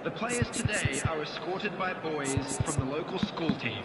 The players today are escorted by boys from the local school team.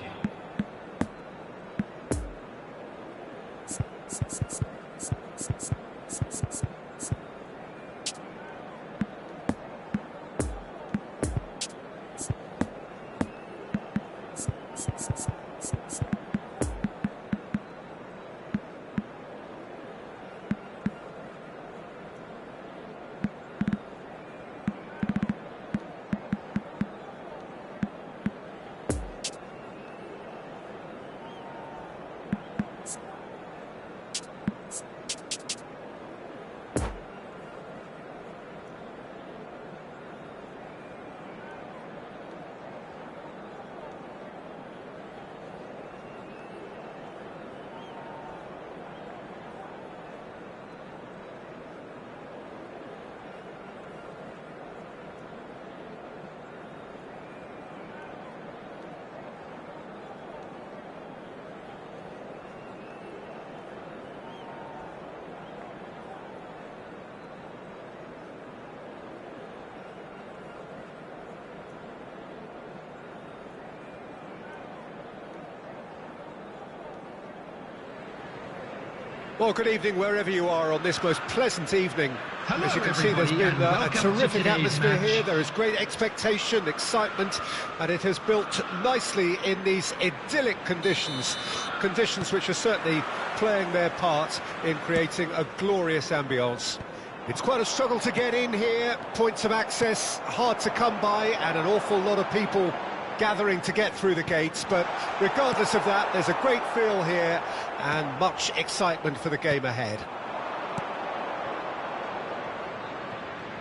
Well, good evening wherever you are on this most pleasant evening. Hello, as you can see, there's everybody, been and a welcome to terrific today's atmosphere match. here. There is great expectation, excitement, and it has built nicely in these idyllic conditions. Conditions which are certainly playing their part in creating a glorious ambience. It's quite a struggle to get in here, points of access hard to come by, and an awful lot of people gathering to get through the gates, but regardless of that, there's a great feel here and much excitement for the game ahead.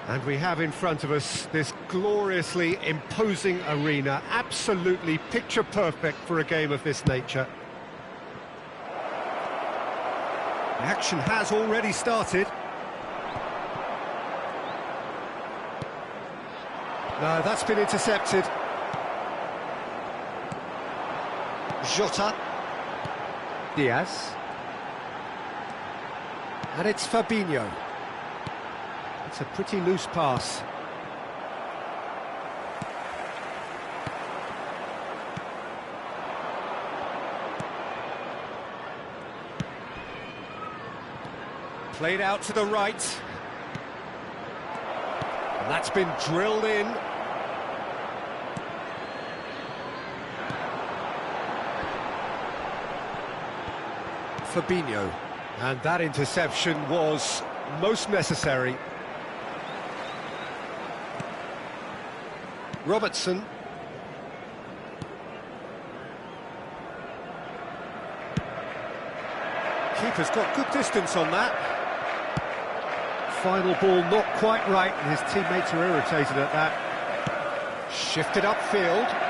And we have in front of us this gloriously imposing arena, absolutely picture perfect for a game of this nature. The action has already started. No, that's been intercepted. Jota. Diaz. And it's Fabinho. It's a pretty loose pass. Played out to the right. And that's been drilled in. Fabinho, and that interception was most necessary. Robertson. Keeper's got good distance on that. Final ball not quite right, and his teammates are irritated at that. Shifted upfield.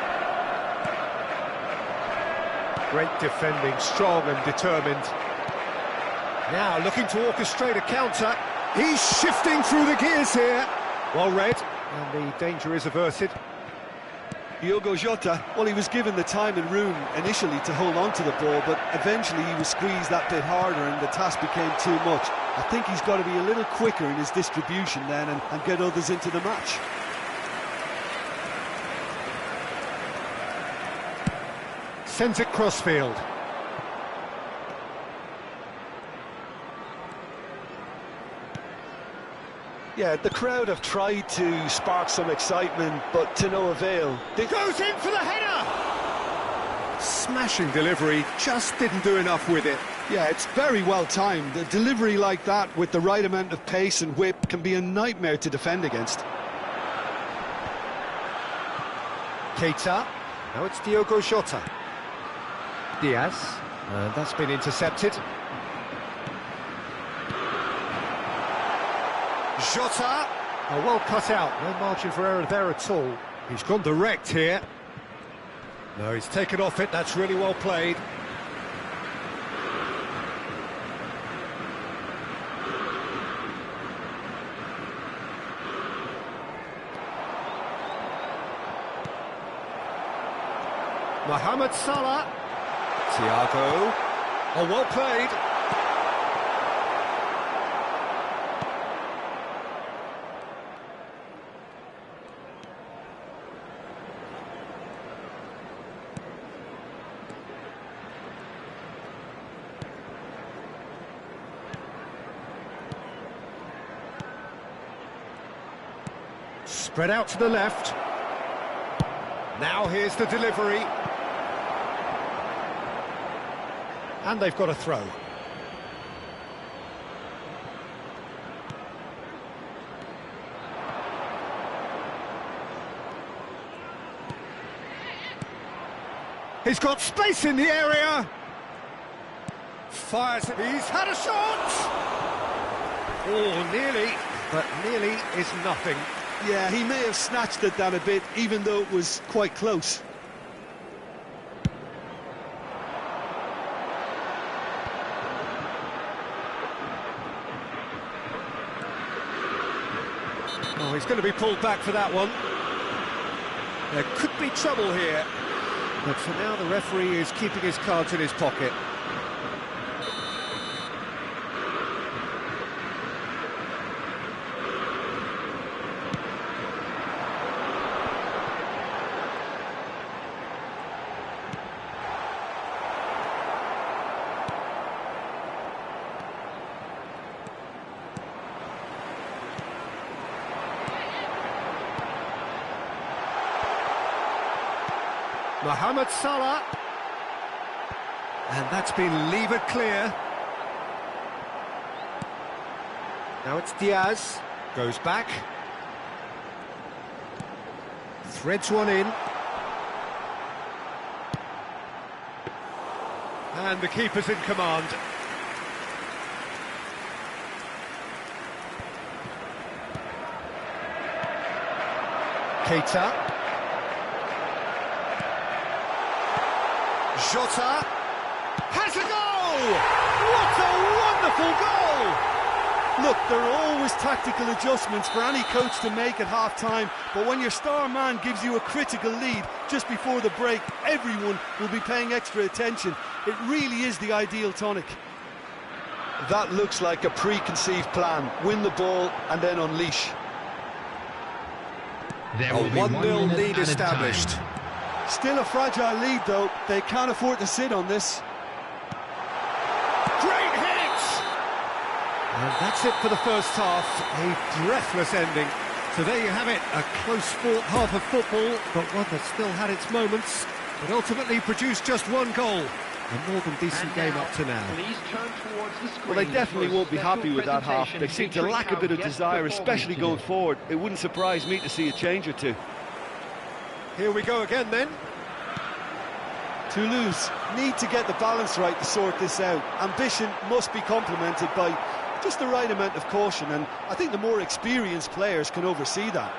Great defending, strong and determined. Now looking to orchestrate a counter. He's shifting through the gears here. Well read, and the danger is averted. Diogo Jota, well, he was given the time and room initially to hold on to the ball, but eventually he was squeezed that bit harder and the task became too much. I think he's got to be a little quicker in his distribution then and get others into the match. Sends it crossfield. Yeah, the crowd have tried to spark some excitement, but to no avail. Goes in for the header! Smashing delivery, just didn't do enough with it. Yeah, it's very well timed. A delivery like that with the right amount of pace and whip can be a nightmare to defend against. Keita. Now it's Diogo Jota. Diaz. And that's been intercepted. Jota. Oh, well cut out. No margin for error there at all. He's gone direct here. No, he's taken off it. That's really well played. Mohamed Salah. Thiago. Oh, well played. Spread out to the left. Now here's the delivery. And they've got a throw. He's got space in the area. Fires. He's had a shot. Oh, nearly. But nearly is nothing. Yeah, he may have snatched it down a bit, even though it was quite close. Oh, he's going to be pulled back for that one. There could be trouble here. But for now, the referee is keeping his cards in his pocket. Mohamed Salah. And that's been levered clear. Now it's Diaz. Goes back. Threads one in. And the keeper's in command. Keita. Jota has a goal! What a wonderful goal! Look, there are always tactical adjustments for any coach to make at half-time, but when your star man gives you a critical lead just before the break, everyone will be paying extra attention. It really is the ideal tonic. That looks like a preconceived plan. Win the ball and then unleash. There A will be 1-0 minute lead added established. time. Still a fragile lead, though. They can't afford to sit on this. Great hit! And that's it for the first half. A breathless ending. So there you have it, a close-fought half of football, but one that still had its moments, but ultimately produced just one goal. A more than decent game up to now. Please turn towards the screen. Well, they definitely for a won't be happy special with that half. presentation They seem to featuring lack a how bit of guest desire, performance especially today. going forward. It wouldn't surprise me to see a change or two. Here we go again then. Toulouse need to get the balance right to sort this out. Ambition must be complemented by just the right amount of caution, and I think the more experienced players can oversee that.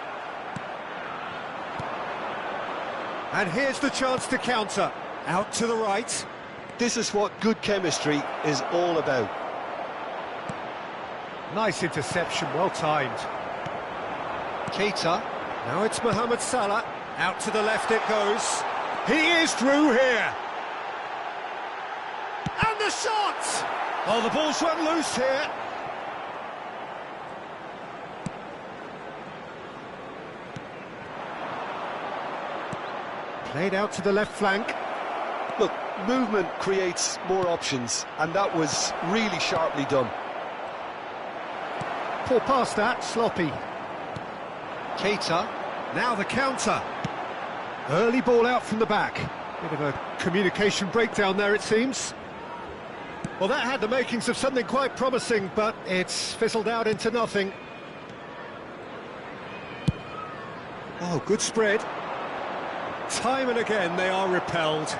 And here's the chance to counter. Out to the right. This is what good chemistry is all about. Nice interception, well timed. Keita. Now it's Mohamed Salah. Out to the left it goes. He is through here. And the shot! Oh, the ball's run loose here. Played out to the left flank. Look, movement creates more options, and that was really sharply done. Poor pass that, sloppy. Keita, now the counter. Early ball out from the back. Bit of a communication breakdown there, it seems. Well, that had the makings of something quite promising, but it's fizzled out into nothing. Oh, good spread. Time and again they are repelled.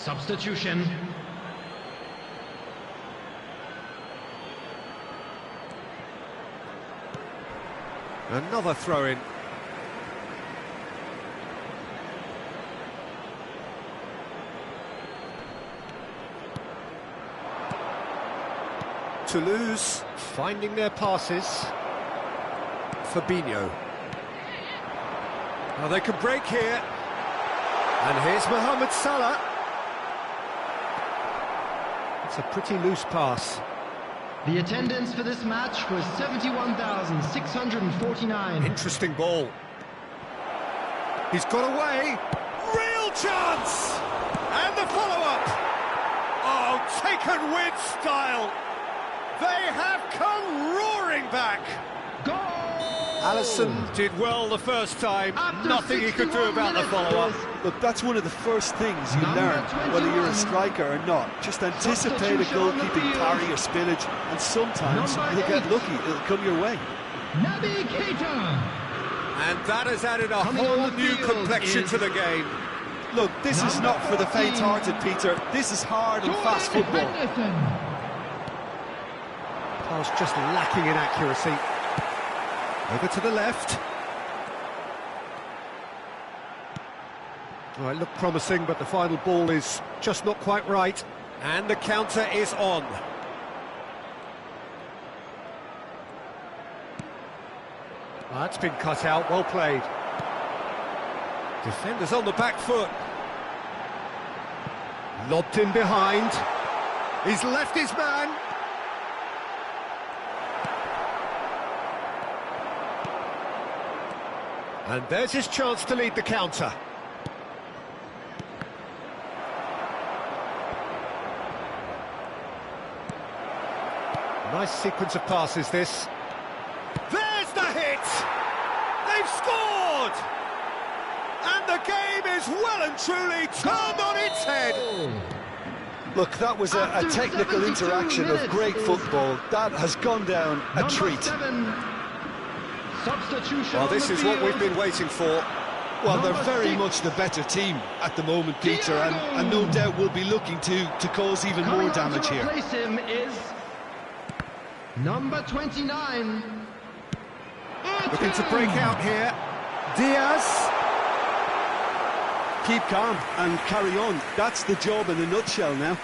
Substitution. Another throw-in. Toulouse finding their passes. Fabinho. Now they can break here. And here's Mohamed Salah. It's a pretty loose pass. The attendance for this match was 71,649. Interesting ball. He's got away. Real chance! And the follow-up. Oh, taken with style. They have come roaring back. Goal! Alisson did well the first time. After Nothing he could do 61 about the minutes, follow-up. Look, that's one of the first things you Number learn, whether you're a 21. striker or not. Just anticipate a Substitution on the goalkeeping field. parry or spillage, and sometimes Number you'll get 8. lucky, it'll come your way. Naby Keita. And that has added a Coming whole on the new field complexion is to the game. Look, this is Number not for the 14. faint-hearted, Peter. This is hard and fast football. Pass just lacking in accuracy. Over to the left. Well, it looked promising, but the final ball is just not quite right. And the counter is on. That's been cut out, well played. Defenders on the back foot. Lobbed in behind. He's left his man. And there's his chance to lead the counter. Nice sequence of passes, this. There's the hit! They've scored! And the game is well and truly turned on its head. Look, that was a After technical 72 interaction of minutes great is football. That has gone down a Number treat. 7. Substitution Well, on this the is what field. we've been waiting for. Well, they're Number very 6. much the better team at the moment, Peter, and Diego. no doubt will be looking to cause even Coming more on damage to here. replace him is number 29. Looking to break out here. Diaz. Keep calm and carry on. That's the job in a nutshell now.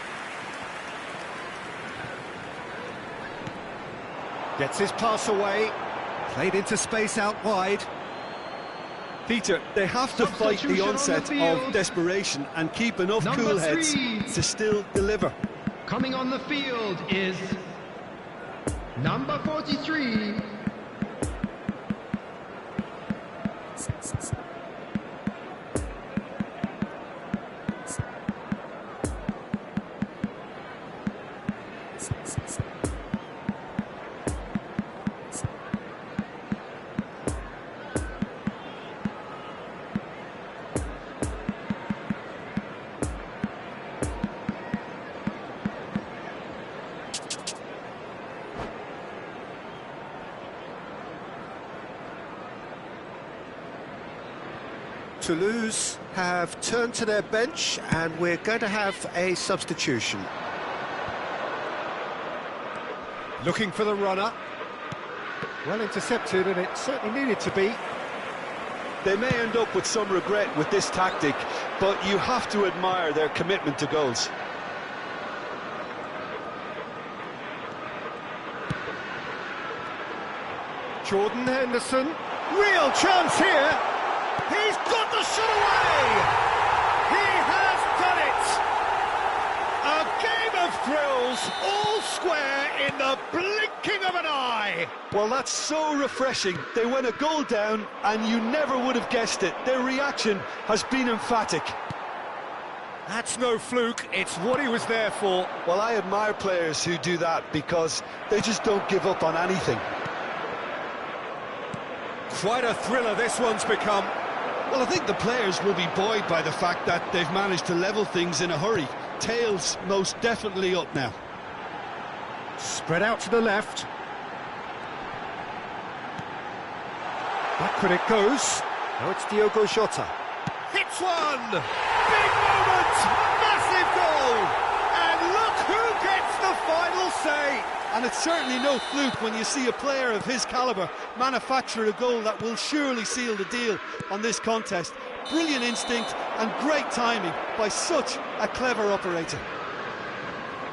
Gets his pass away. Played into space out wide. Peter, they have to fight the Substitution on the onset field. of desperation and keep enough Number cool heads 3. to still deliver. Coming on the field is number 43. Toulouse have turned to their bench and we're going to have a substitution. Looking for the runner. Well intercepted, and it certainly needed to be. They may end up with some regret with this tactic, but you have to admire their commitment to goals. Jordan Henderson. Real chance here. He's got the shot away! He has done it! A game of thrills, all square in the blinking of an eye! Well, that's so refreshing. They went a goal down and you never would have guessed it. Their reaction has been emphatic. That's no fluke, it's what he was there for. Well, I admire players who do that because they just don't give up on anything. Quite a thriller this one's become. Well, I think the players will be buoyed by the fact that they've managed to level things in a hurry. Tails most definitely up now. Spread out to the left. Back it goes. Now it's Diogo Jota. Hits one! Big moment! Massive goal! And look who gets the final say! And it's certainly no fluke when you see a player of his calibre manufacture a goal that will surely seal the deal on this contest. Brilliant instinct and great timing by such a clever operator.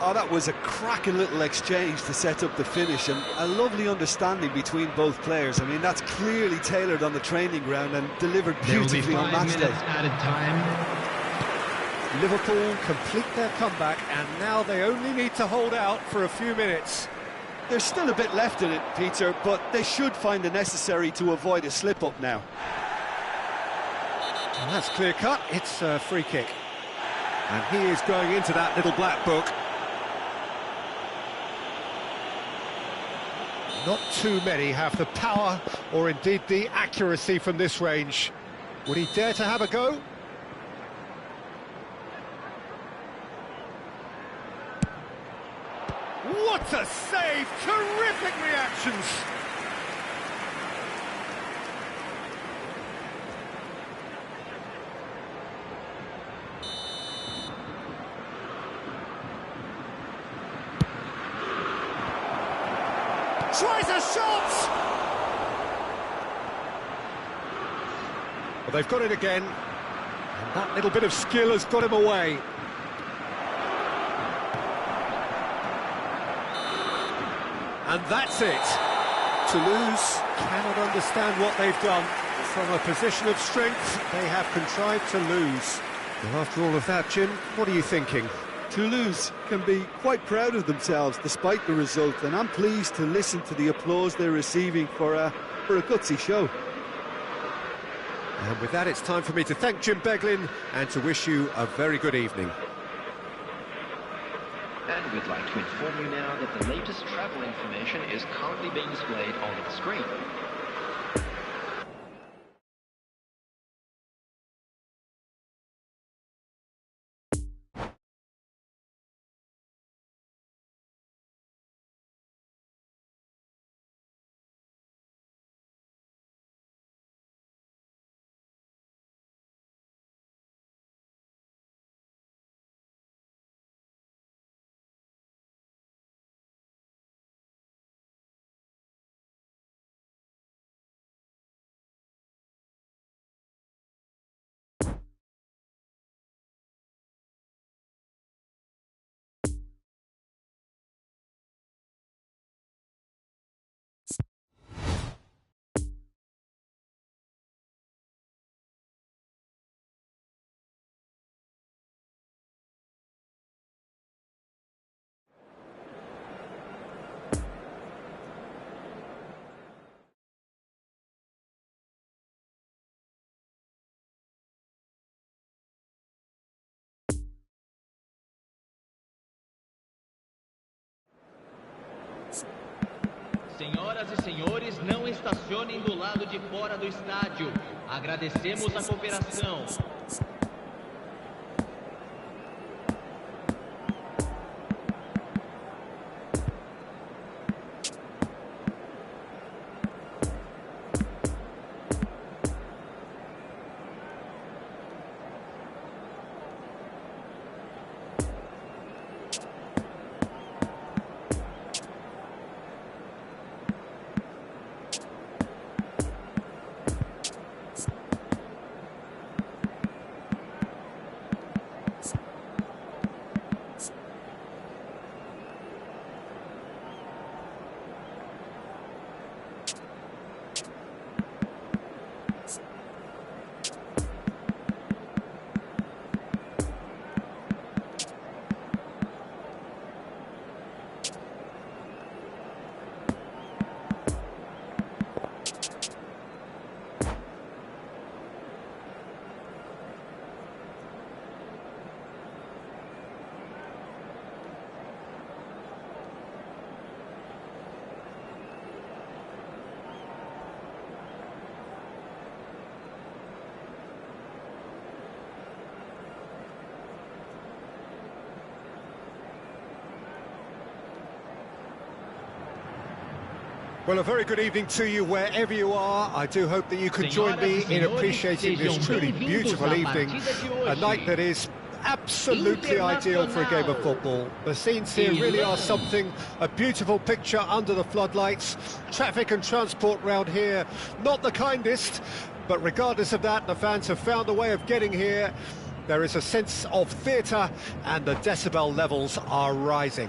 Oh, that was a cracking little exchange to set up the finish, and a lovely understanding between both players. I mean, that's clearly tailored on the training ground and delivered beautifully on match day. Added time. Liverpool complete their comeback, and now they only need to hold out for a few minutes. There's still a bit left in it, Peter, but they should find the necessary to avoid a slip-up now. And that's clear-cut. It's a free kick. And he is going into that little black book. Not too many have the power or indeed the accuracy from this range. Would he dare to have a go? What a save! Terrific reactions! Tries a shot! Well, they've got it again, and that little bit of skill has got him away. And that's it. Toulouse cannot understand what they've done. From a position of strength, they have contrived to lose. Well, after all of that, Jim, what are you thinking? Toulouse can be quite proud of themselves despite the result, and I'm pleased to listen to the applause they're receiving for a gutsy show. And with that, it's time for me to thank Jim Beglin and to wish you a very good evening. And we'd like to inform you now that the latest travel information is currently being displayed on the screen. Senhoras e senhores, não estacionem do lado de fora do estádio. Agradecemos a cooperação. Well, a very good evening to you wherever you are. I do hope that you can join me in appreciating this truly beautiful evening, a night that is absolutely ideal for a game of football. The scenes here really are something, a beautiful picture under the floodlights. Traffic and transport round here, not the kindest, but regardless of that, the fans have found a way of getting here. There is a sense of theatre and the decibel levels are rising.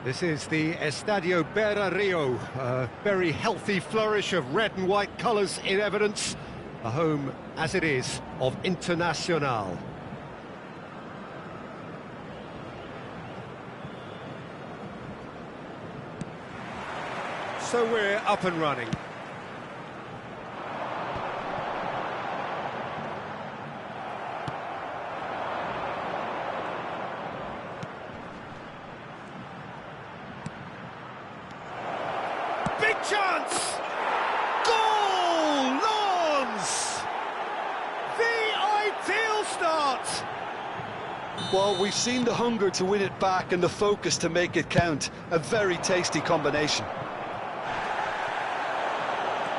This is the Estadio Beira Rio, a very healthy flourish of red and white colours in evidence, a home, as it is, of Internacional. So we're up and running. Big chance! Goal! Lawns! The ideal start! Well, we've seen the hunger to win it back and the focus to make it count. A very tasty combination.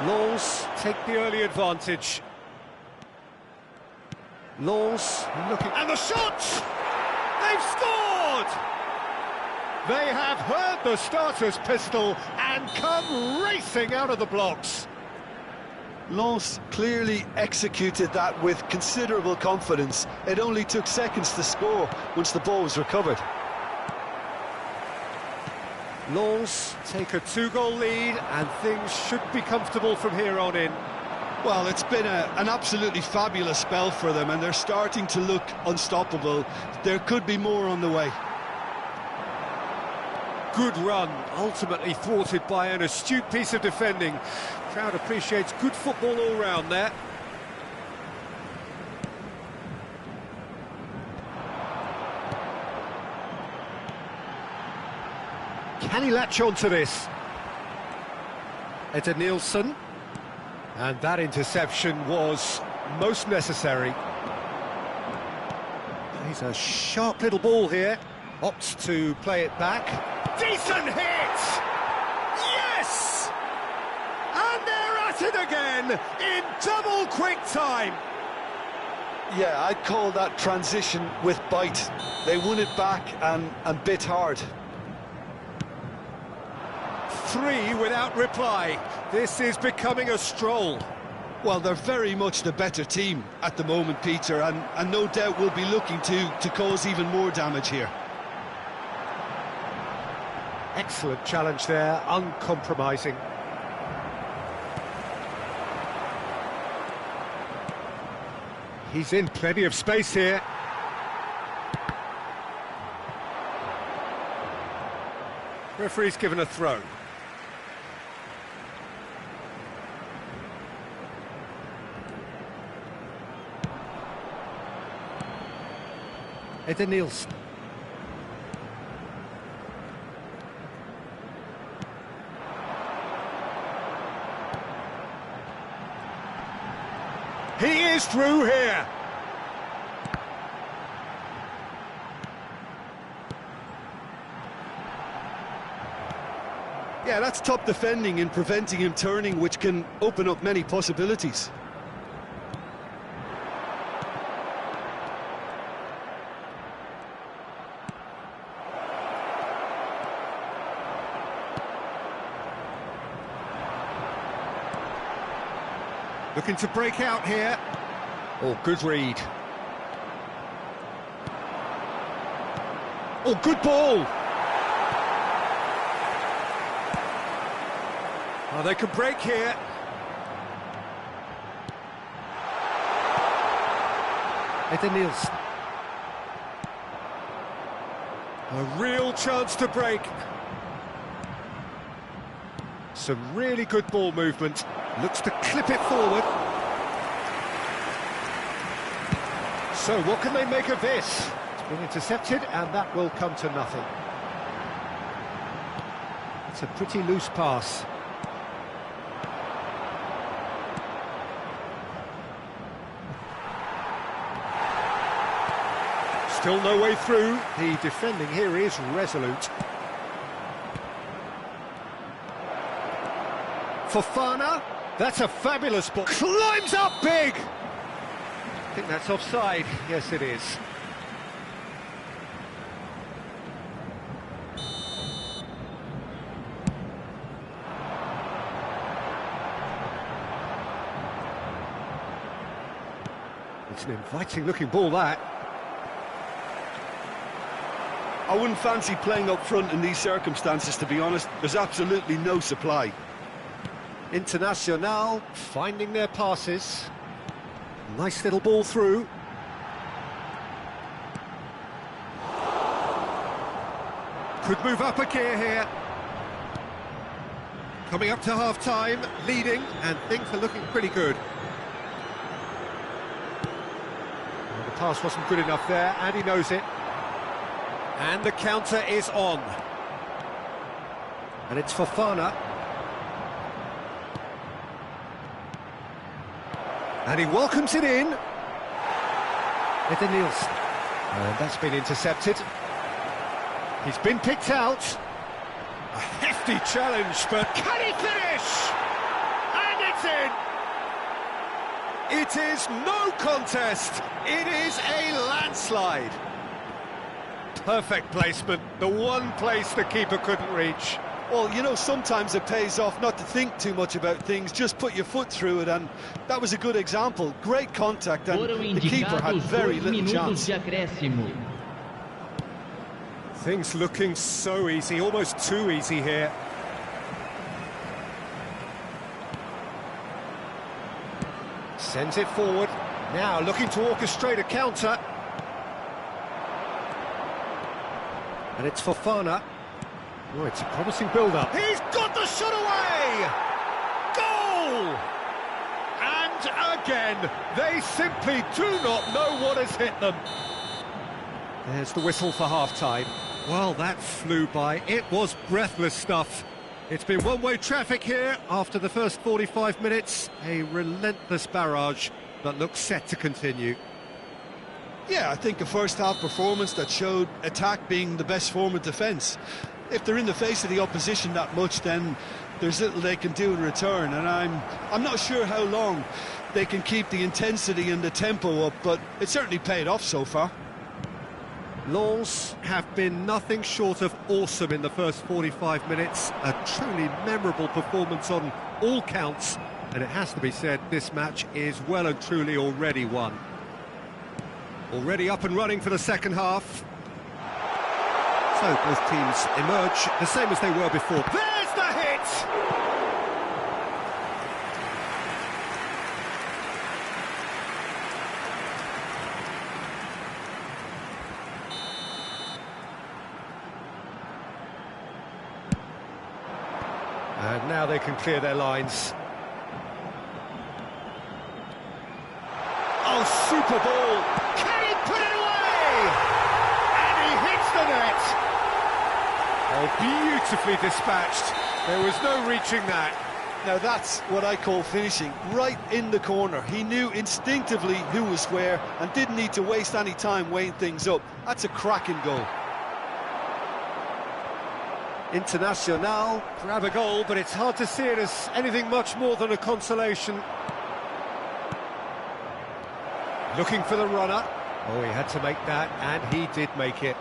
Lens take the early advantage. Lens looking... And the shot! They've scored! They have heard the starter's pistol and come racing out of the blocks. Lens clearly executed that with considerable confidence. It only took seconds to score once the ball was recovered. Lens take a 2-goal lead and things should be comfortable from here on in. Well, it's been an absolutely fabulous spell for them and they're starting to look unstoppable. There could be more on the way. Good run, ultimately thwarted by an astute piece of defending. Crowd appreciates good football all round there. Can he latch on to this? Eder Nielsen. And that interception was most necessary. He's a sharp little ball here. Opts to play it back. Decent hit! Yes! And they're at it again in double quick time. Yeah, I'd call that transition with bite. They won it back and bit hard. 3 without reply. This is becoming a stroll. Well, they're very much the better team at the moment, Peter, and no doubt will be looking to cause even more damage here. Excellent challenge there, uncompromising. He's in plenty of space here. Referee's given a throw. Eder Nielsen. He is through here. Yeah, that's top defending and preventing him turning, which can open up many possibilities. Looking to break out here. Oh, good read. Oh, good ball. Oh, they can break here. Eder Nielsen. A real chance to break. Some really good ball movement. Looks to clip it forward. So what can they make of this? It's been intercepted and that will come to nothing. It's a pretty loose pass. Still no way through. The defending here is resolute. Fofana, that's a fabulous ball. Climbs up big! I think that's offside. Yes, it is. It's an inviting looking ball, that. I wouldn't fancy playing up front in these circumstances, to be honest. There's absolutely no supply. Internacional finding their passes. Nice little ball through. Could move up a gear here. Coming up to half-time, leading, and things are looking pretty good. Well, the pass wasn't good enough there, and he knows it. And the counter is on. And it's Fofana. And he welcomes it in. Nielsen. And that's been intercepted. He's been picked out. A hefty challenge, but can he finish? And it's in! It is no contest. It is a landslide. Perfect placement, the one place the keeper couldn't reach. Well, you know, sometimes it pays off not to think too much about things, just put your foot through it, and that was a good example. Great contact, and the keeper had very little chance. Things looking so easy, almost too easy here. Sends it forward, now looking to orchestrate a counter. And it's Fofana. Oh, it's a promising build-up. He's got the shot away! Goal! And again, they simply do not know what has hit them. There's the whistle for half-time. Well, that flew by. It was breathless stuff. It's been one-way traffic here after the first 45 minutes. A relentless barrage that looks set to continue. Yeah, I think a first-half performance that showed attack being the best form of defence. If they're in the face of the opposition that much, then there's little they can do in return, and I'm not sure how long they can keep the intensity and the tempo up, but it certainly paid off so far. Lens have been nothing short of awesome in the first 45 minutes. A truly memorable performance on all counts, and it has to be said, this match is well and truly already won. Already up and running for the second half. So both teams emerge the same as they were before. There's the hit! And now they can clear their lines. Oh, super ball! Can he put it away? And he hits the net! Oh, beautifully dispatched. There was no reaching that. Now that's what I call finishing, right in the corner. He knew instinctively who was where and didn't need to waste any time weighing things up. That's a cracking goal. Internacional grab a goal, but it's hard to see it as anything much more than a consolation. Looking for the runner. Oh, he had to make that, and he did make it.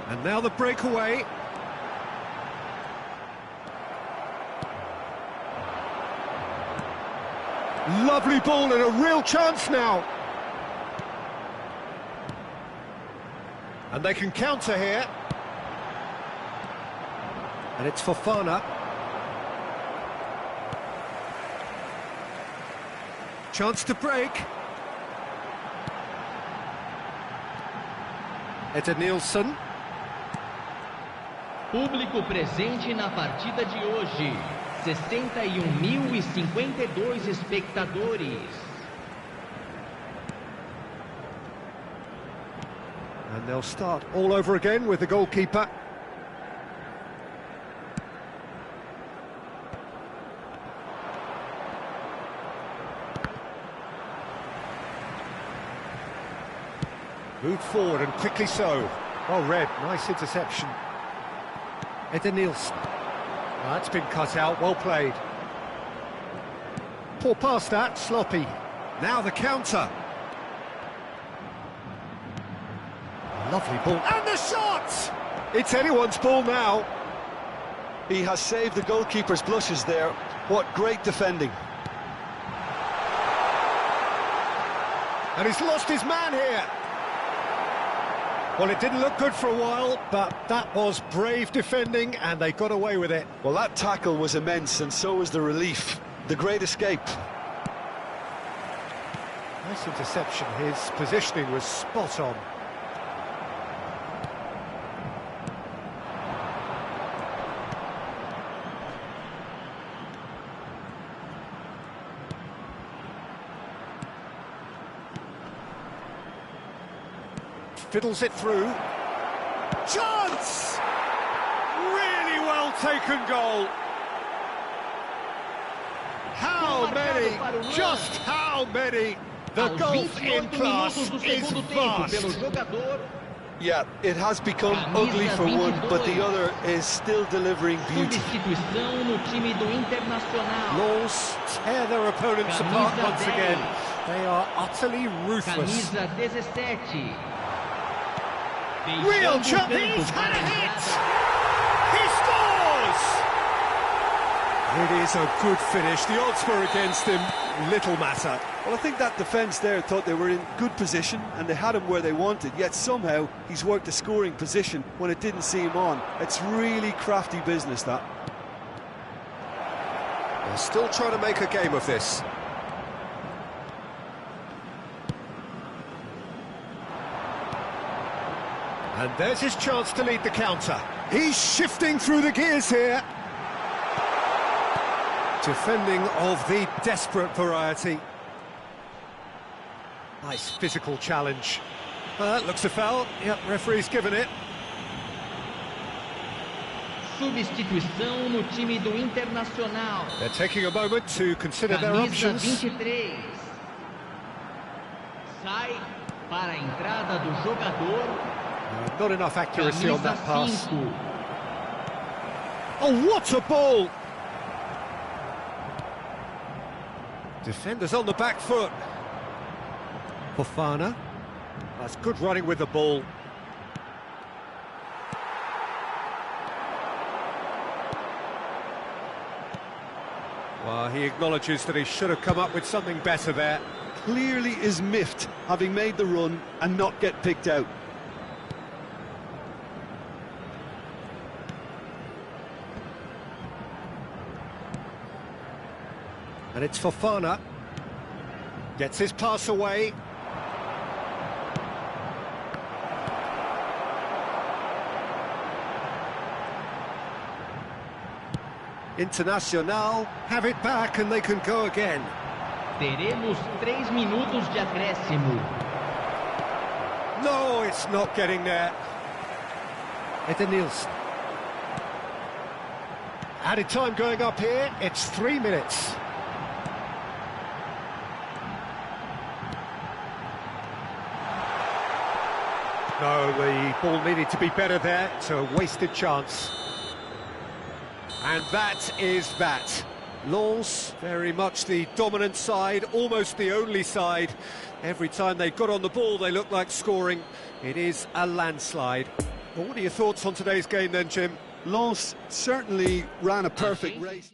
And now the breakaway. Lovely ball and a real chance now. And they can counter here. And it's Fofana. Chance to break. Nielsen. Público presente na partida de hoje. 61.052 espectadores. And they'll start all over again with the goalkeeper. Moved forward and quickly so. Well read, nice interception. Nielsen. That's been cut out, well played. Poor pass that, sloppy. Now the counter. Lovely ball. And the shot! It's anyone's ball now. He has saved the goalkeeper's blushes there. What great defending. And he's lost his man here. Well, it didn't look good for a while, but that was brave defending, and they got away with it. Well, that tackle was immense, and so was the relief. The great escape. Nice interception. His positioning was spot on. Fiddles it through. Chance! Really well taken goal. How many? Just how many? The gulf in class is vast. Yeah, it has become ugly for one, but the other is still delivering beauty. Lens tear their opponents apart once again. They are utterly ruthless. Real chance, he's had a hit! He scores! It is a good finish. The odds were against him, little matter. Well, I think that defence there thought they were in good position and they had him where they wanted, yet somehow he's worked a scoring position when it didn't see him on. It's really crafty business, that. They're still trying to make a game of this. And there's his chance to lead the counter. He's shifting through the gears here. Defending of the desperate variety. Nice physical challenge. That looks a foul. Yep, referee's given it. Substituição no time do Internacional. They're taking a moment to consider their options. 23. Sai para a entrada do jogador. Not enough accuracy on that pass. 5. Oh, what a ball! Defenders on the back foot. Fofana. That's good running with the ball. Well, he acknowledges that he should have come up with something better there. Clearly is miffed, having made the run and not get picked out. And it's Fofana. Gets his pass away. Internacional have it back and they can go again. Teremos 3 minutos de acréscimo. No, it's not getting there. Edenilson. Added time going up here, it's 3 minutes. No, the ball needed to be better there. It's a wasted chance. And that is that. Lens, very much the dominant side, almost the only side. Every time they got on the ball, they looked like scoring. It is a landslide. Well, what are your thoughts on today's game then, Jim? Lens certainly ran a perfect race.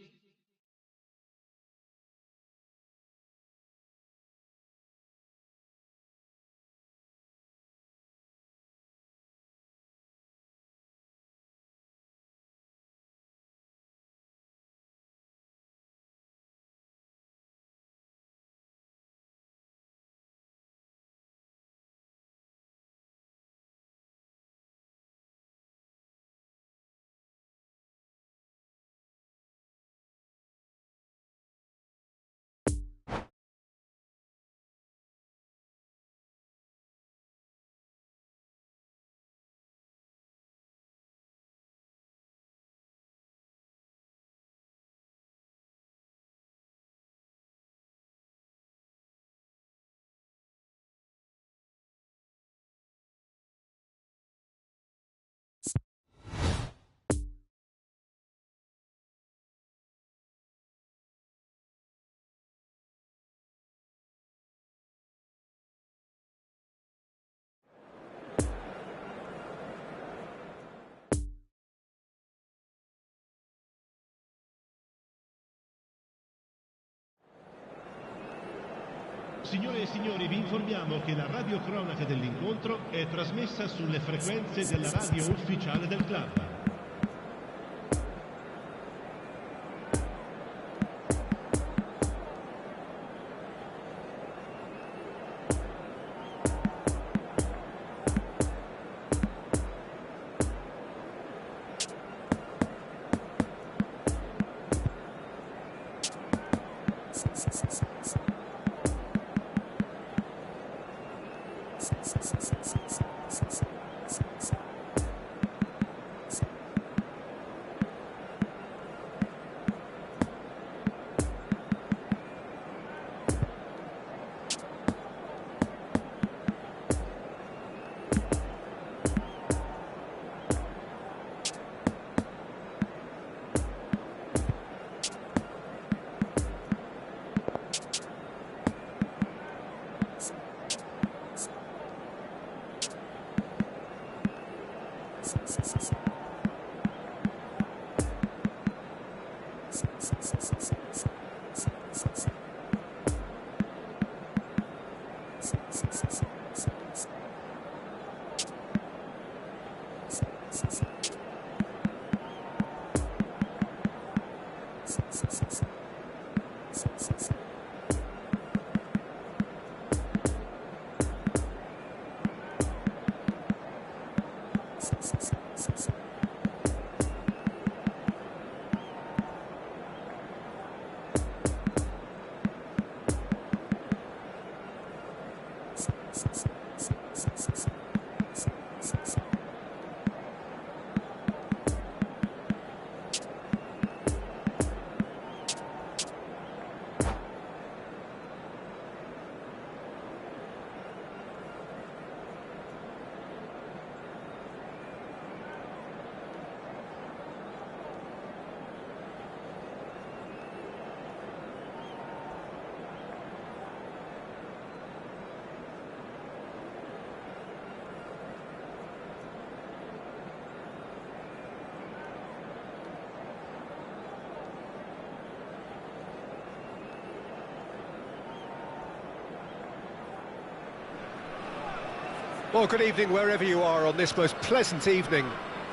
Signore e signori, vi informiamo che la radiocronaca dell'incontro è trasmessa sulle frequenze della radio ufficiale del club. Well, good evening wherever you are on this most pleasant evening.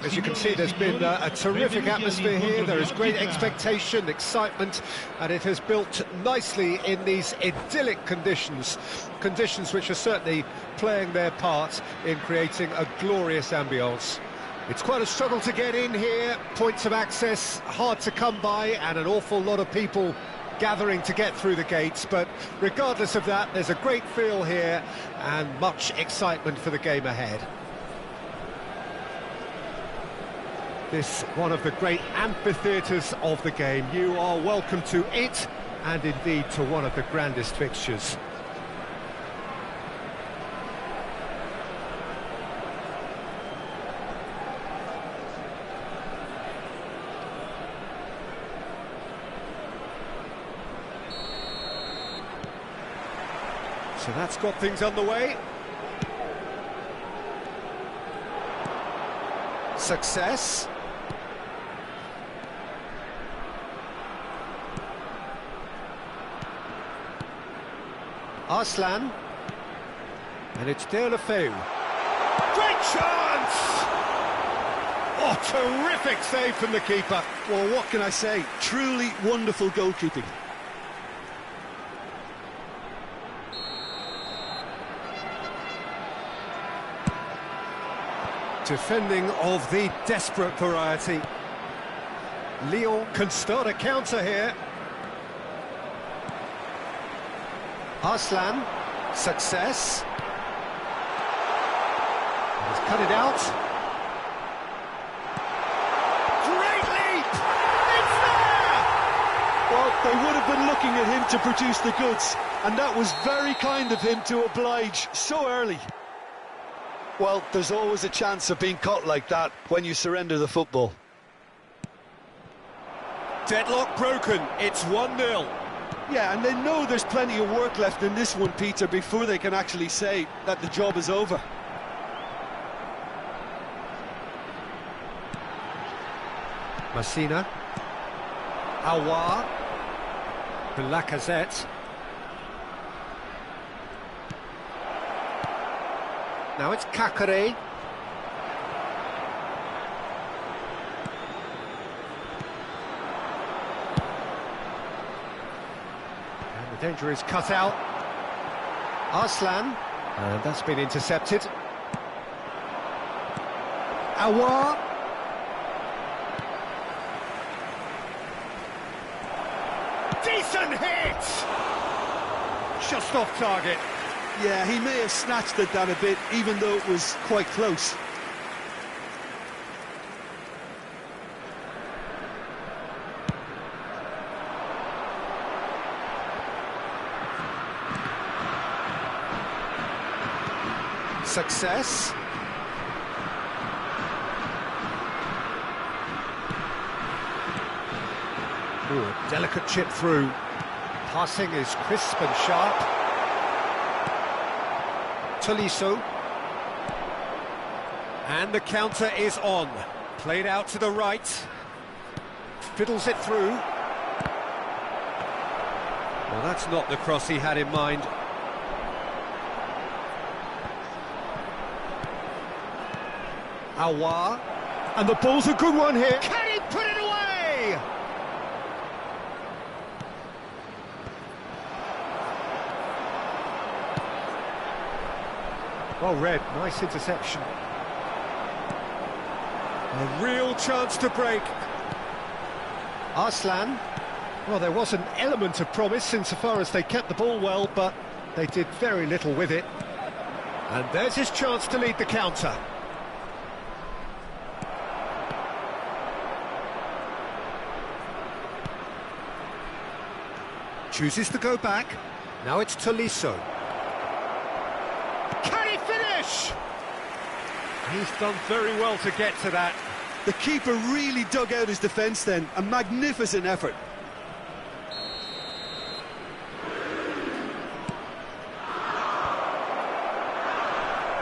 As you can see, there's been a terrific atmosphere here. There is great expectation, excitement, and it has built nicely in these idyllic conditions. Conditions which are certainly playing their part in creating a glorious ambience. It's quite a struggle to get in here, points of access hard to come by, and an awful lot of people gathering to get through the gates, but regardless of that, there's a great feel here and much excitement for the game ahead. This one of the great amphitheatres of the game. You are welcome to it, and indeed to one of the grandest fixtures. So that's got things underway. Success. Arslan. And it's Deulofeu. Great chance! Oh, terrific save from the keeper. Well, what can I say? Truly wonderful goalkeeping. Defending of the desperate variety. Lyon can start a counter here. Arslan, success. He's cut it out. Great leap! It's there! Well, they would have been looking at him to produce the goods, and that was very kind of him to oblige so early. Well, there's always a chance of being caught like that when you surrender the football. Deadlock broken, it's 1-0. Yeah, and they know there's plenty of work left in this one, Peter, before they can actually say that the job is over. Messina. Aouar. Lacazette. Now it's Kakare. And the danger is cut out. Arslan. And that's been intercepted. Aouar. Decent hit! Just off target. Yeah, he may have snatched at that a bit, even though it was quite close. Success. Ooh, delicate chip through. Passing is crisp and sharp. Tolisso. And the counter is on. Played out to the right. Fiddles it through. Well, that's not the cross he had in mind. Aouar. And the ball's a good one here. Can he put it away? Well read, nice interception. A real chance to break. Arslan. Well, there was an element of promise insofar as they kept the ball well, but they did very little with it. And there's his chance to lead the counter. Chooses to go back. Now it's Tolisso. Can he finish? He's done very well to get to that. The keeper really dug out his defence then. A magnificent effort.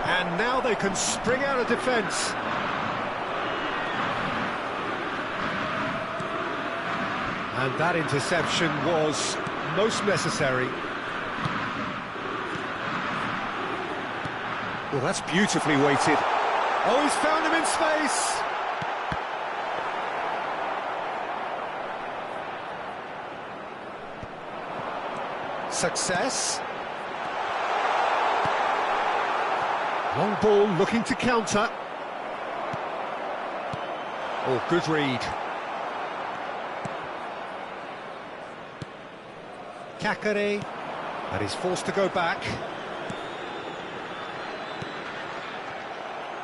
And now they can spring out of defence. And that interception was most necessary. Well, that's beautifully weighted. Oh, he's found him in space! Success. Long ball looking to counter. Oh, good read. Kakare, and he's forced to go back.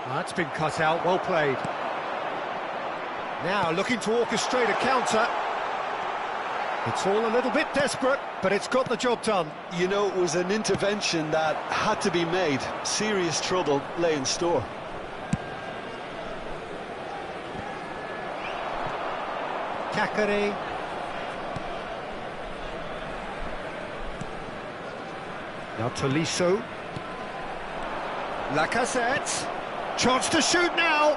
That's been cut out, well played. Now looking to orchestrate a counter. It's all a little bit desperate, but it's got the job done. You know, it was an intervention that had to be made. Serious trouble lay in store. Kakare. Now Tolisso. Lacazette. Chance to shoot now.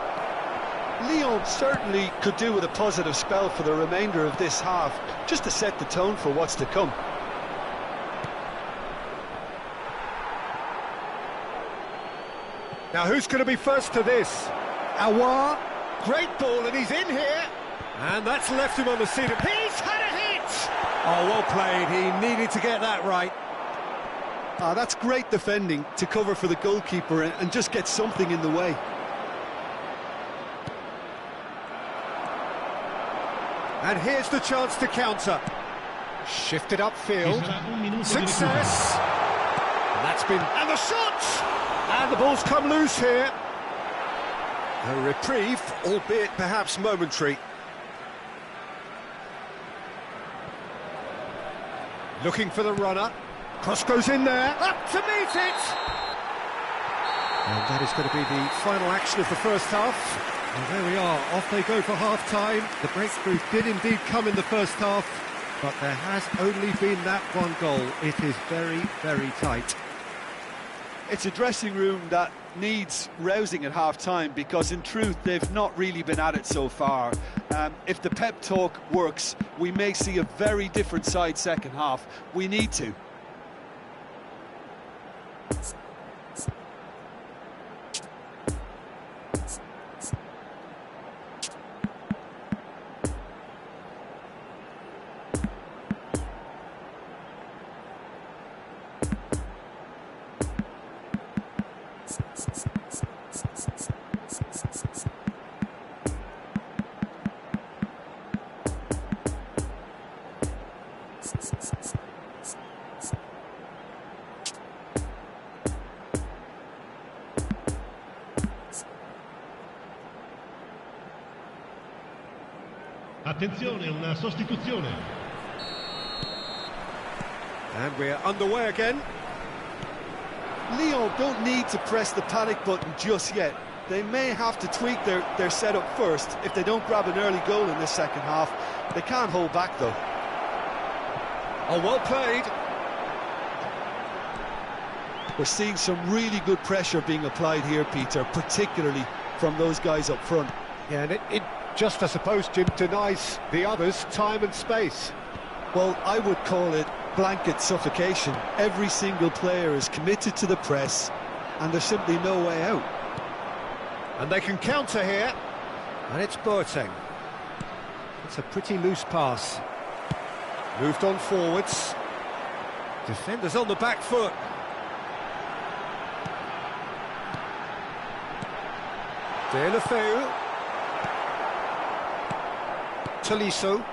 Lyon certainly could do with a positive spell for the remainder of this half, just to set the tone for what's to come. Now who's going to be first to this? Aouar. Great ball, and he's in here. And that's left him on the seat. He's had a hit! Oh, well played. He needed to get that right. That's great defending to cover for the goalkeeper and just get something in the way. And here's the chance to counter. Shifted upfield. Success! And that's been... And the shot! And the ball's come loose here. A reprieve, albeit perhaps momentary. Looking for the runner. Cross goes in there. Up to meet it! And that is going to be the final action of the first half. And there we are, off they go for half-time. The breakthrough did indeed come in the first half, but there has only been that one goal. It is very, very tight. It's a dressing room that needs rousing at half-time, because in truth they've not really been at it so far. If the pep talk works, we may see a very different side second half. We need to. Attenzione, una sostituzione. And we're underway again. Lyon don't need to press the panic button just yet. They may have to tweak their setup first. If they don't grab an early goal in this second half, they can't hold back though. Oh, well played. We're seeing some really good pressure being applied here, Peter, particularly from those guys up front. Yeah, and it just, I suppose, Jim, denies the others time and space. Well, I would call it blanket suffocation. Every single player is committed to the press, and there's simply no way out. And they can counter here. And it's Boateng. It's a pretty loose pass. Moved on forwards. Defenders on the back foot. Deulofeu. Tolisso.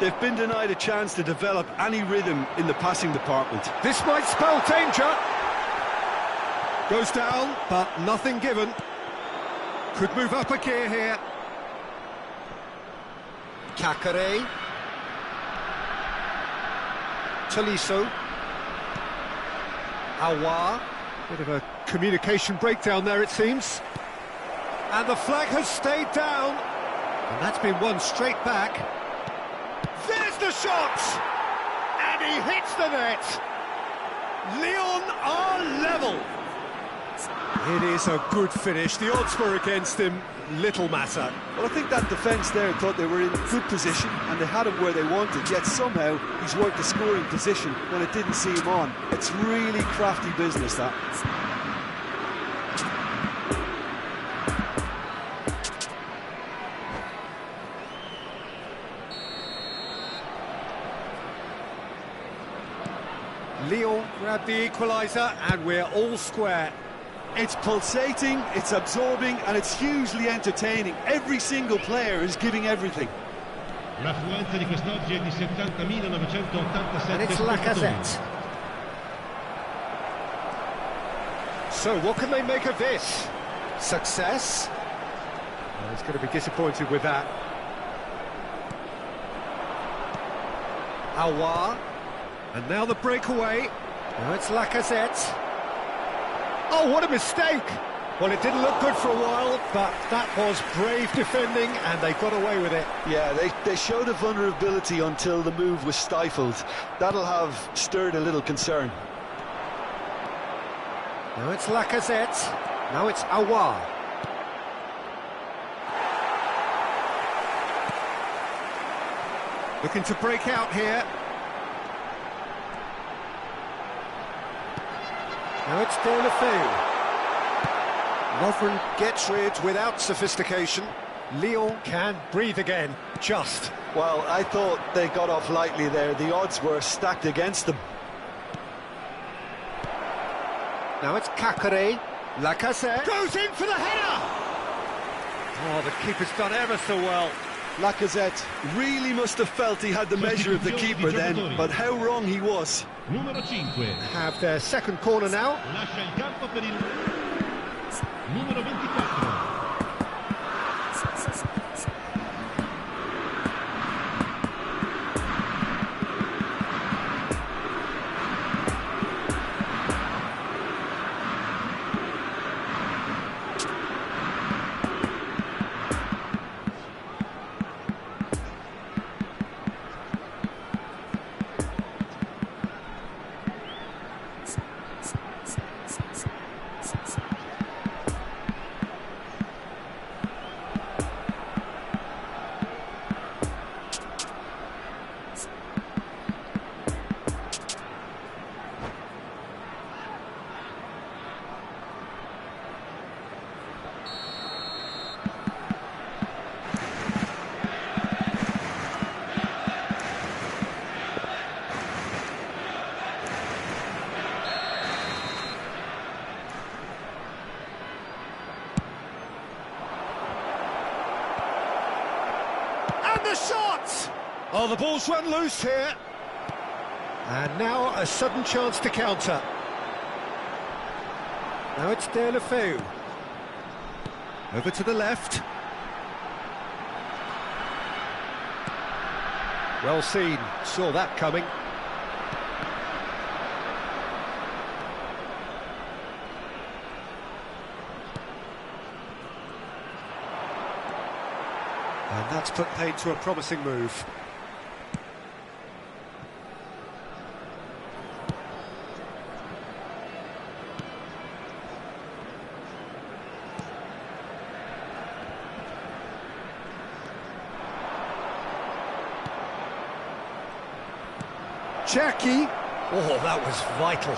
They've been denied a chance to develop any rhythm in the passing department. This might spell danger. Goes down, but nothing given. Could move up a gear here. Kakare. Tolisso. Aouar. Bit of a communication breakdown there, it seems. And the flag has stayed down. And that's been won straight back. There's the shot! And he hits the net. Lyon are level. It is a good finish. The odds were against him. Little matter. Well, I think that defence there thought they were in good position and they had him where they wanted, yet somehow he's worked the scoring position when it didn't see him on. It's really crafty business, that. Lyon grabbed the equaliser and we're all square. It's pulsating, it's absorbing, and it's hugely entertaining. Every single player is giving everything. L'affluenza di quest'oggi è di 70.987 And it's Lacazette. So what can they make of this? Success? Well, he's going to be disappointed with that. Aouar. And now the breakaway. Now it's Lacazette. Oh, what a mistake! Well, it didn't look good for a while, but that was brave defending, and they got away with it. Yeah, they showed a vulnerability until the move was stifled. That'll have stirred a little concern. Now it's Lacazette. Now it's Aouar. Looking to break out here. Now it's Deulofeu. Lovren gets rid without sophistication. Lyon can breathe again, just. Well, I thought they got off lightly there. The odds were stacked against them. Now it's Kakare. Lacazette goes in for the header! Oh, the keeper's done ever so well. Lacazette really must have felt he had the measure of the keeper then, but how wrong he was. Numero 5. Have their second corner now. Lascia il campo per il numero 24. And the shot! Oh, the ball's run loose here. And now a sudden chance to counter. Now it's Deulofeu. Over to the left. Well seen, saw that coming. And that's put paid to a promising move. Cherky. Oh, that was vital.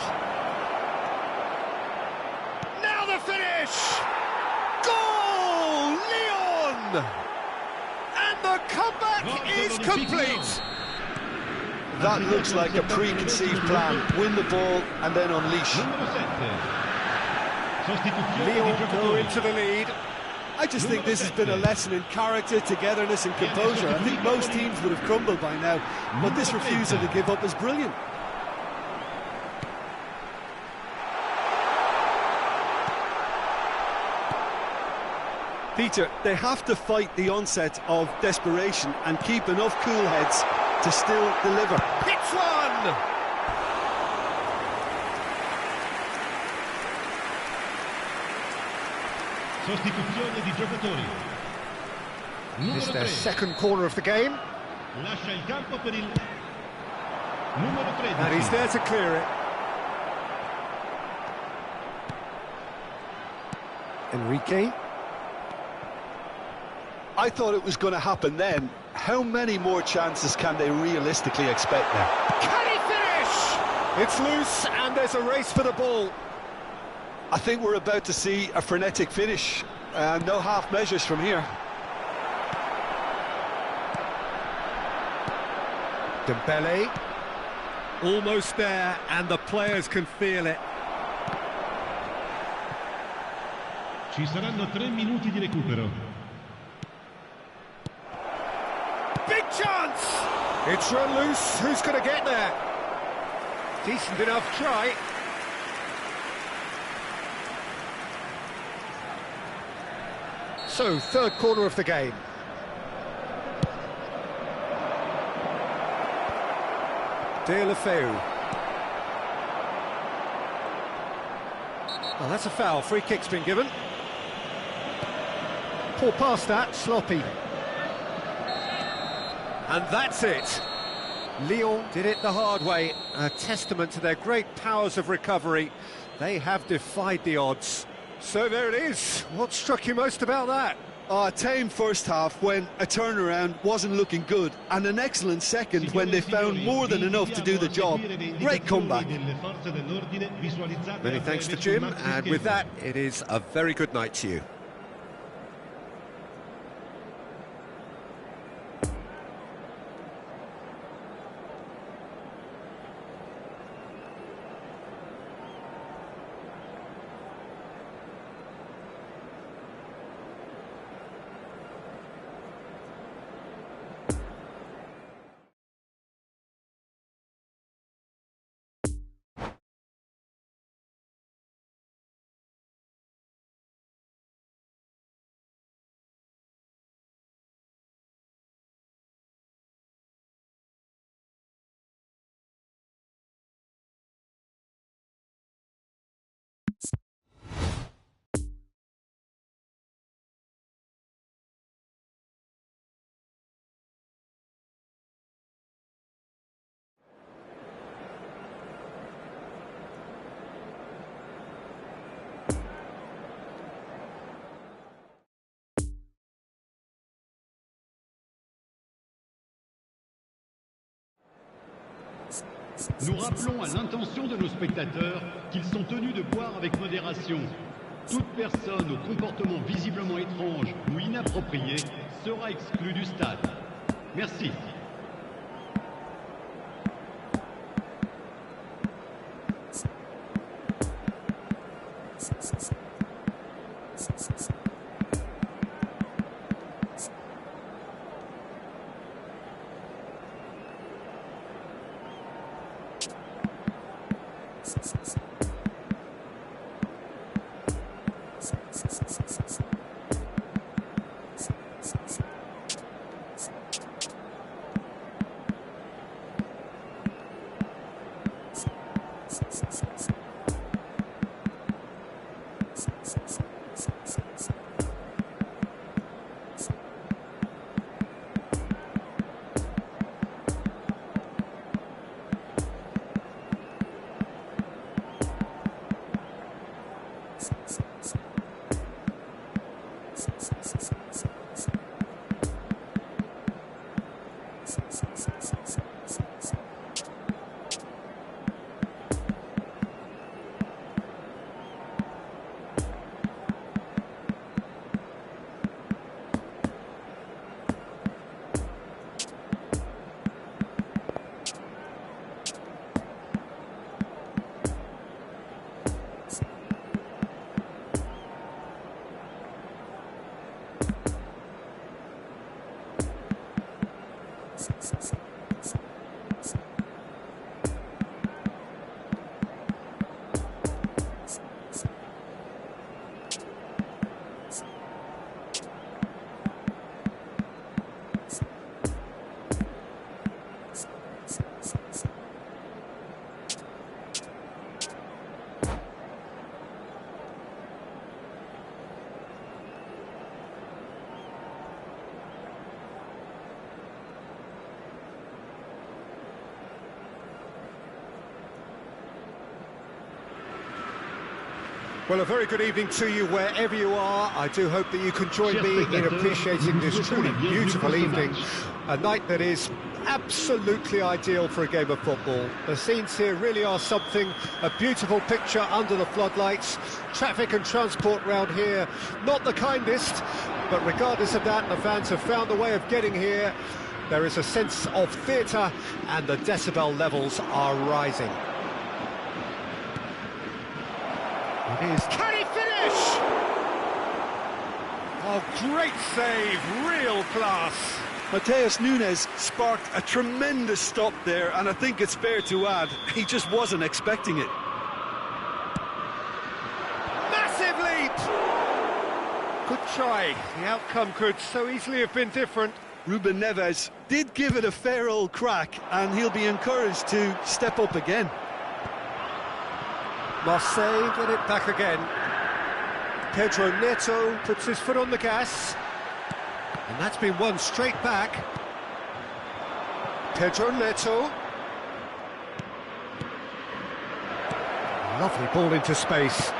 Now the finish! Goal! Lyon! And the comeback is complete! That looks like a preconceived plan. Win the ball and then unleash. Lyon go into the lead. I just think this has been a lesson in character, togetherness and composure. I think most teams would have crumbled by now, but this refusal to give up is brilliant. Peter, they have to fight the onset of desperation and keep enough cool heads to still deliver. Hits one! Sostituzione di giocatori. It's their second corner of the game. Lascia il campo per il numero 13. And he's there to clear it. Enrique. I thought it was going to happen then. How many more chances can they realistically expect now? Can he finish? It's loose and there's a race for the ball. I think we're about to see a frenetic finish. No half measures from here. Dembele. Almost there, and the players can feel it. Ci saranno 3 minuti di recupero. Big chance! It's run loose. Who's going to get there? Decent enough try. So, third corner of the game. Deulofeu. Oh, that's a foul. Free kick's been given. Poor past that, sloppy. And that's it. Lyon did it the hard way. A testament to their great powers of recovery. They have defied the odds. So there it is. What struck you most about that? A tame first half when a turnaround wasn't looking good, and an excellent second when they found more than enough to do the job. Great comeback. Many thanks to Jim, and with that, it is a very good night to you. Nous rappelons à l'intention de nos spectateurs qu'ils sont tenus de boire avec modération. Toute personne au comportement visiblement étrange ou inapproprié sera exclue du stade. Merci. Well, a very good evening to you wherever you are. I do hope that you can join me in appreciating this truly beautiful evening. A night that is absolutely ideal for a game of football. The scenes here really are something, a beautiful picture under the floodlights. Traffic and transport round here, not the kindest, but regardless of that, the fans have found a way of getting here. There is a sense of theatre and the decibel levels are rising. It is. Can he finish? Oh, great save, real class. Mateus Nunes sparked a tremendous stop there, and I think it's fair to add, he just wasn't expecting it. Massive leap! Good try. The outcome could so easily have been different. Ruben Neves did give it a fair old crack, and he'll be encouraged to step up again. Marseille get it back again. Pedro Neto puts his foot on the gas. And that's been won straight back. Pedro Neto. Lovely ball into space.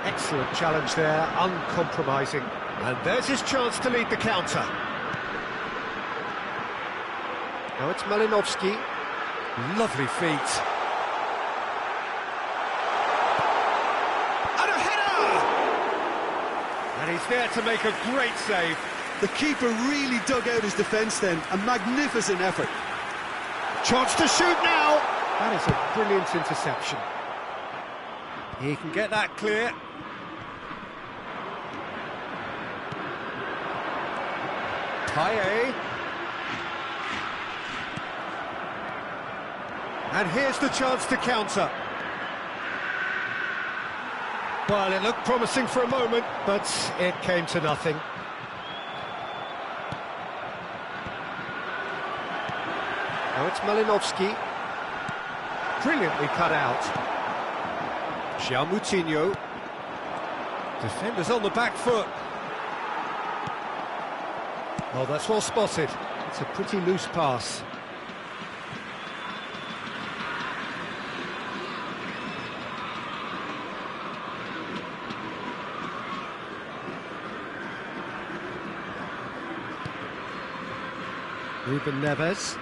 Excellent challenge there, uncompromising. And there's his chance to lead the counter. Now it's Malinovsky. Lovely feet. And he's there to make a great save. The keeper really dug out his defence then, a magnificent effort. Chance to shoot now. That is a brilliant interception. He can get that clear. Payet. And here's the chance to counter. Well, it looked promising for a moment, but it came to nothing. Now it's Malinovsky. Brilliantly cut out. João Moutinho. Defenders on the back foot. Oh, that's well spotted. It's a pretty loose pass. Ruben Neves.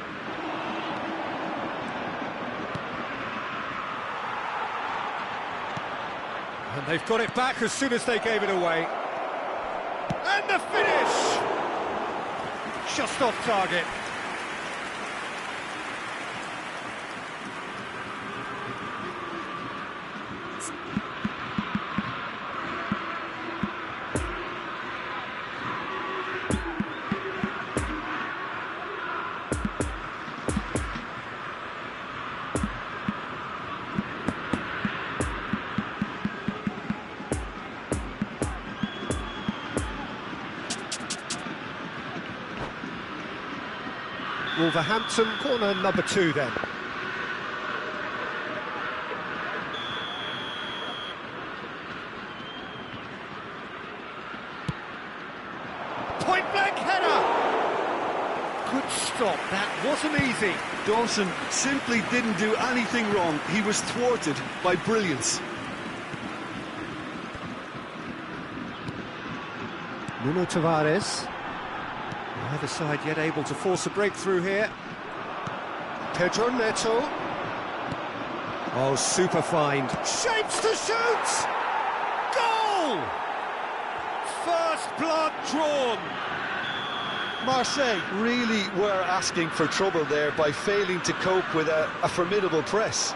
And they've got it back as soon as they gave it away. And the finish! Just off target. Wolverhampton, corner number 2 then. Point blank header! Good stop, that wasn't easy. Dawson simply didn't do anything wrong. He was thwarted by brilliance. Nuno Tavares. Neither side yet able to force a breakthrough here. Pedro Neto. Oh, super find. Shapes to shoot! Goal! First blood drawn. Marseille really were asking for trouble there by failing to cope with a formidable press.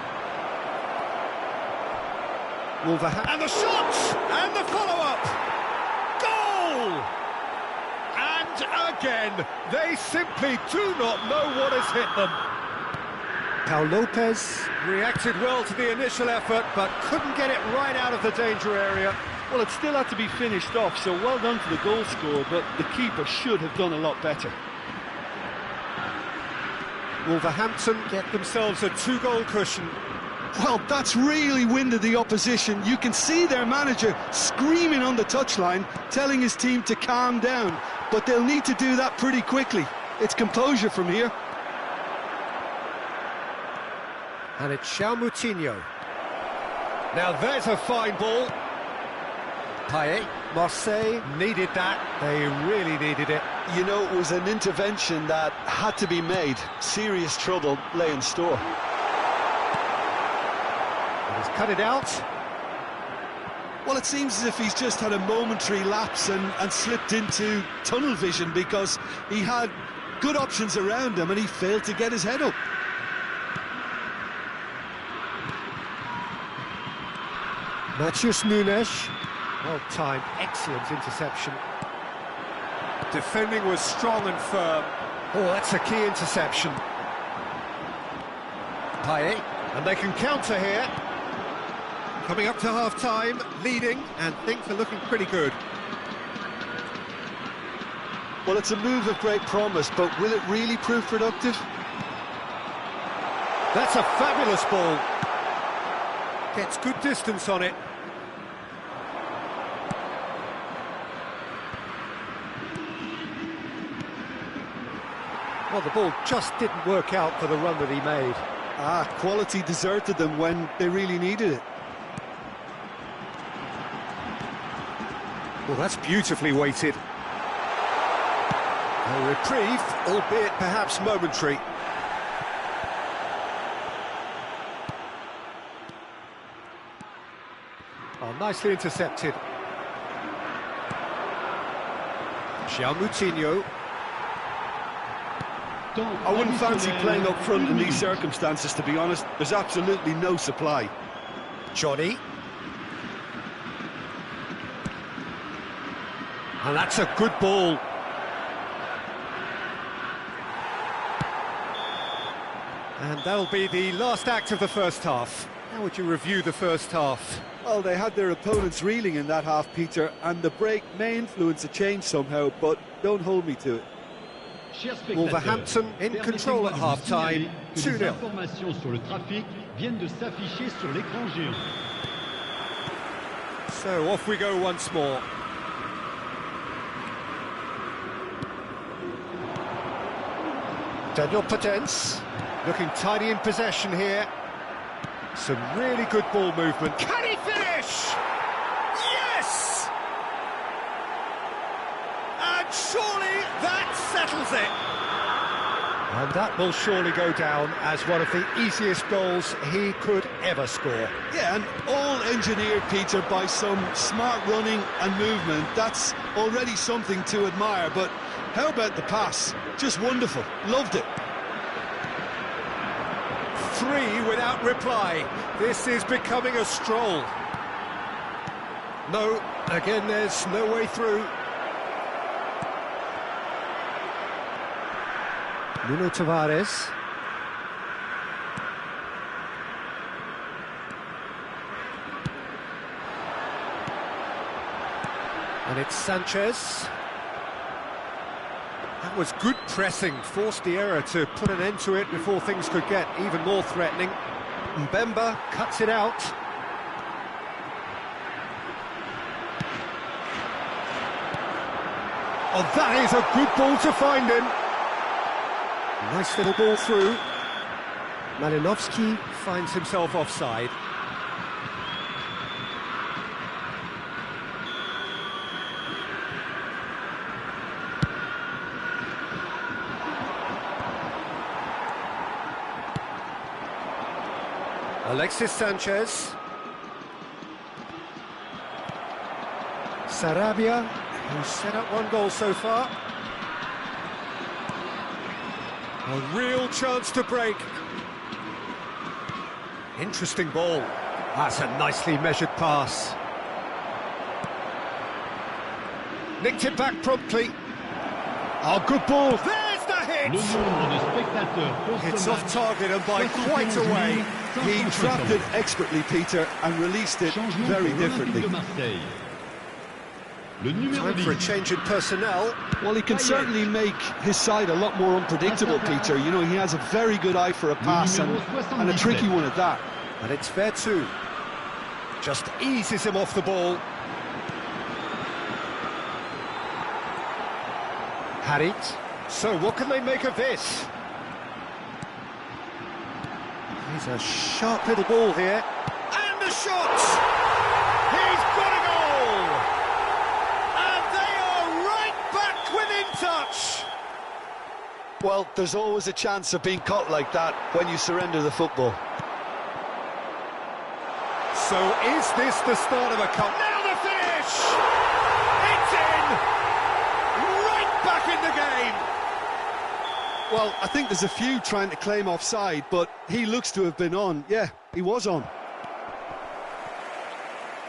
Wolverhampton. And the shot! And the follow-up! Goal! And again, they simply do not know what has hit them. Paul Lopez reacted well to the initial effort, but couldn't get it right out of the danger area. Well, it still had to be finished off, so well done to the goal scorer, but the keeper should have done a lot better. Wolverhampton get themselves a 2-goal cushion. Well, that's really winded the opposition. You can see their manager screaming on the touchline, telling his team to calm down, but they'll need to do that pretty quickly. It's composure from here. And it's Moutinho. Now there's a fine ball. Payet. Marseille needed that. They really needed it. You know, it was an intervention that had to be made. Serious trouble lay in store. He's cut it out. Well, it seems as if he's just had a momentary lapse and slipped into tunnel vision, because he had good options around him and he failed to get his head up. Matheus Nunes. Well timed, excellent interception. Defending was strong and firm. Oh, that's a key interception. Payet, and they can counter here. Coming up to half-time, leading, and things are looking pretty good. Well, it's a move of great promise, but will it really prove productive? That's a fabulous ball. Gets good distance on it. Well, the ball just didn't work out for the run that he made. Quality deserted them when they really needed it. Well, that's beautifully weighted. A reprieve, albeit perhaps momentary. Oh, nicely intercepted. Moutinho. I wouldn't fancy playing up front in these circumstances, to be honest. There's absolutely no supply. Johnny. And that's a good ball. And that'll be the last act of the first half. How would you review the first half? Well, they had their opponents reeling in that half, Peter, and the break may influence a change somehow, but don't hold me to it. Wolverhampton in control at half-time, 2-0. Informations sur le trafic viennent de s'afficher sur l'écran géant. So off we go once more. Daniel Potence looking tidy in possession here. Some really good ball movement. Can he finish? Yes! And surely that settles it. And that will surely go down as one of the easiest goals he could ever score. Yeah, and all engineered, Peter, by some smart running and movement. That's already something to admire, but how about the pass? Just wonderful. Loved it. 3 without reply. This is becoming a stroll. No, again there's no way through. Nuno Tavares. And it's Sanchez. That was good pressing, forced the error to put an end to it before things could get even more threatening. Mbemba cuts it out. Oh, that is a good ball to find him. Nice little ball through. Malinovsky finds himself offside. Alexis Sanchez. Sarabia, who's set up one goal so far. A real chance to break. Interesting ball. That's a nicely measured pass. Nicked it back promptly. Oh, good ball. There's the hit! Le nombre de spectateurs pour ce It's match, off target and by 71 quite a way. 560. He trapped it expertly, Peter, and released it Changement very pour l'Olympique differently. de Marseille. Le numéro Time for a 10. change in personnel. Well, he can certainly make his side a lot more unpredictable, Peter. You know, he has a very good eye for a pass and a tricky one at that. And it's fair too. Just eases him off the ball. Harit. So what can they make of this? He's a sharp little ball here. And a shot! He's got a goal! And they are right back within touch! Well, there's always a chance of being caught like that when you surrender the football. So is this the start of a cup? Now the finish! It's in! Right back in the game! Well, I think there's a few trying to claim offside, but he looks to have been on. Yeah, he was on.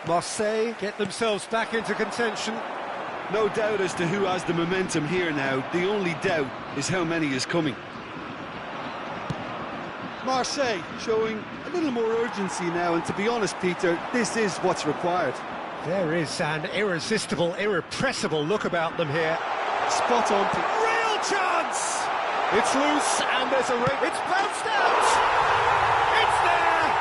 Marseille get themselves back into contention. No doubt as to who has the momentum here now. The only doubt is how many is coming. Marseille showing a little more urgency now, and to be honest, Peter, this is what's required. There is an irresistible, irrepressible look about them here. Spot on, Peter. Real chance! It's loose and there's a ring. It's bounced out! It's there!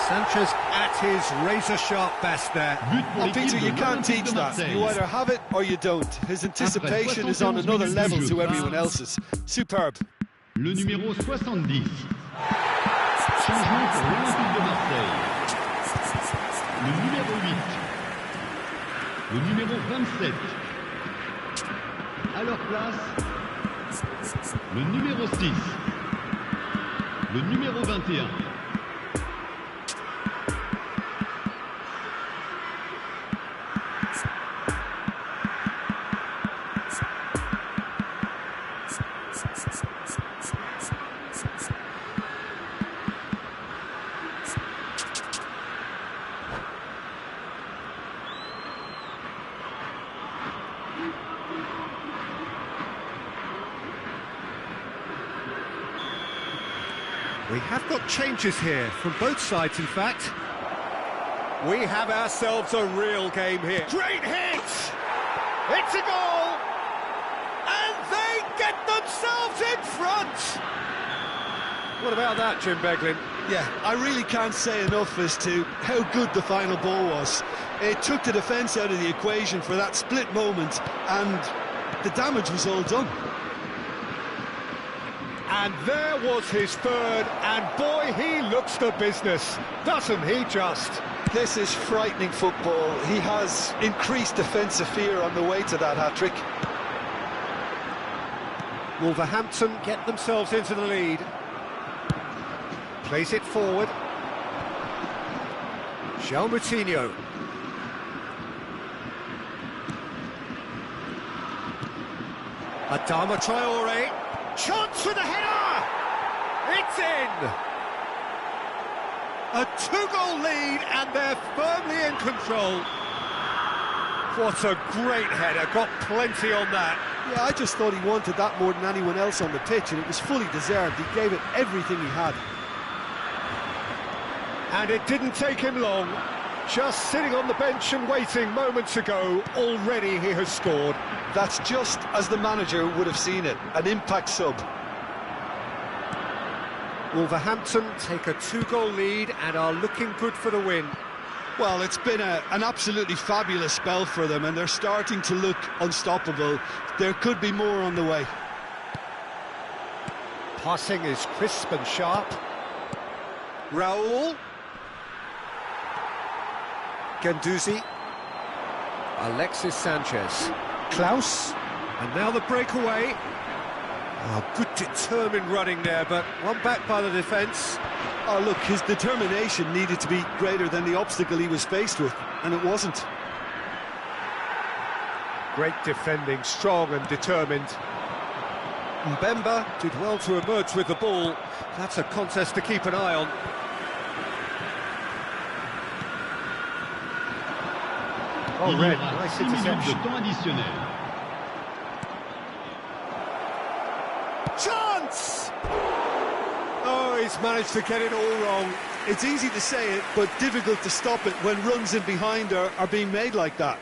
Sanchez at his razor-sharp best there. But pour Oh, l'équipe Peter, de you can't l'Olympique teach de that. Marseille. You either have it or you don't. His anticipation is on 71 another minutes de level jeu. to everyone else's. Superb. Le numéro 70. Changement pour l'Olympique de Marseille. Le numéro 8. Le numéro 27. À leur place, le numéro 6. Le numéro 21. We have got changes here from both sides, in fact. We have ourselves a real game here. Great hit! It's a goal! And they get themselves in front! What about that, Jim Beglin? Yeah, I really can't say enough as to how good the final ball was. It took the defence out of the equation for that split moment, and the damage was all done. And there was his third, and boy, he looks the business, doesn't he just? This is frightening football. He has increased defensive fear on the way to that hat-trick. Wolverhampton get themselves into the lead. Plays it forward. João Moutinho. Adama Traore. Chance for the header! It's in! A two-goal lead, and they're firmly in control. What a great header, got plenty on that. Yeah, I just thought he wanted that more than anyone else on the pitch, and it was fully deserved. He gave it everything he had. And it didn't take him long. Just sitting on the bench and waiting moments ago, already he has scored. That's just as the manager would have seen it, an impact sub. Wolverhampton take a two-goal lead and are looking good for the win. Well, it's been an absolutely fabulous spell for them, and they're starting to look unstoppable. There could be more on the way. Passing is crisp and sharp. Raul. Guendouzi. Alexis Sanchez. Klaus. And now the breakaway. Oh, good determined running there, but one back by the defence. Oh, look, his determination needed to be greater than the obstacle he was faced with, and it wasn't. Great defending, strong and determined. Mbemba did well to emerge with the ball. That's a contest to keep an eye on. Oh, Il y Red, aura nice 6 minutes interception. de temps additionnel. Chance! Oh, he's managed to get it all wrong. It's easy to say it, but difficult to stop it when runs in behind are being made like that.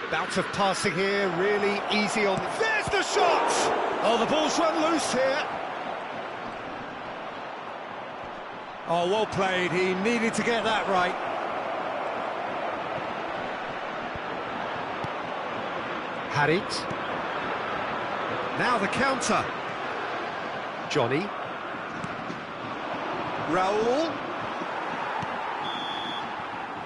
Bout of passing here, really easy on... There's the shot! Oh, the ball's run loose here. Oh, well played. He needed to get that right. Had it. Now the counter. Johnny. Raul.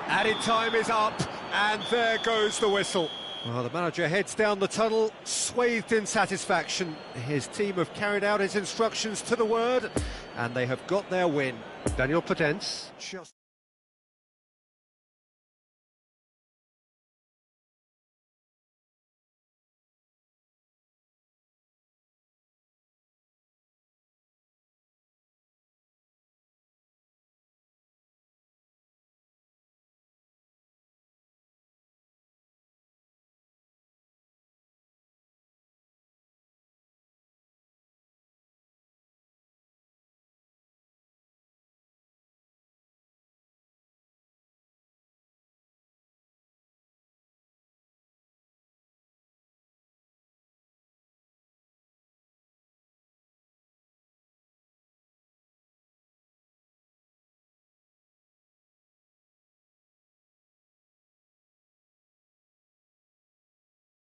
Added time is up, and there goes the whistle. Well, the manager heads down the tunnel, swathed in satisfaction. His team have carried out his instructions to the word, and they have got their win. Daniel Potence.